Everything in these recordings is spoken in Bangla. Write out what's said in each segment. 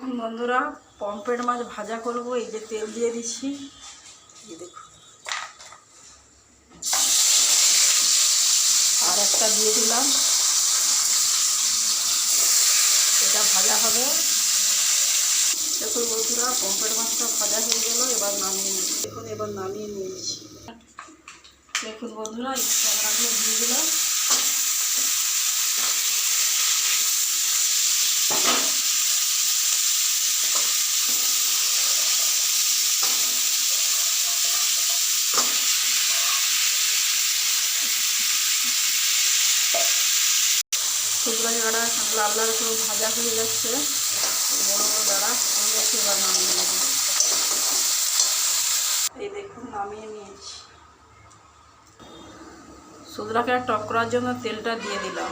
দেখুন বন্ধুরা, পমফ্রেট মাছ ভাজা করব। এই যে তেল দিয়ে দিচ্ছি, এই দেখুন। আর একটা দিয়ে দিলাম, এটা ভাজা হবে। দেখুন বন্ধুরা, পমফ্রেট মাছটা ভাজা হয়ে গেল। এবার নামিয়ে নিচ্ছি। দেখুন এবার নামিয়ে নিয়েছি। দেখুন বন্ধুরা, এই ক্যামেরাগুলো দিয়ে দিলাম। শুকনো ডাঁড়া লাল লাল করে ভাজা হয়ে যাচ্ছে, বড়ো বড়ো ডাঁড়া হয়ে যাচ্ছে। এবার নামিয়ে নেব। এই দেখুন নামিয়ে নিয়েছি। শুকনোকে টক করার জন্য তেলটা দিয়ে দিলাম,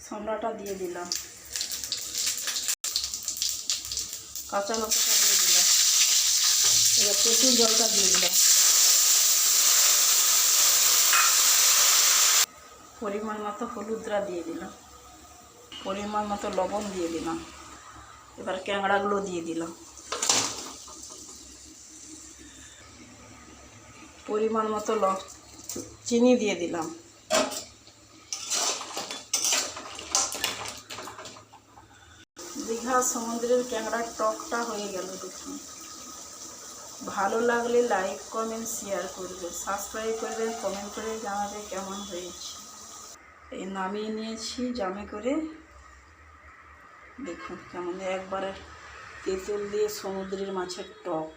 সামড়াটা দিয়ে দিলাম, কাঁচা লঙ্কাটা দিয়ে দিলাম, এবার তেঁতুল জলটা দিয়ে দিলাম, পরিমাণ মতো হলুদটা দিয়ে দিলাম, পরিমাণ মতো লবণ দিয়ে দিলাম। এবার ক্যাংড়াগুলো দিয়ে দিলাম, পরিমাণ মতো চিনি দিয়ে দিলাম। দীঘা সমুদ্রের ক্যাংড়ার টকটা হয়ে গেল। দেখুন, ভালো লাগলে লাইক কমেন্ট শেয়ার করবে, সাবস্ক্রাইব করবে, কমেন্ট করে জানাবে কেমন হয়েছে। এই নামিয়ে নিয়েছি জামে করে। দেখুন কেমন একবারে তেঁতুল দিয়ে সমুদ্রের মাছের টক।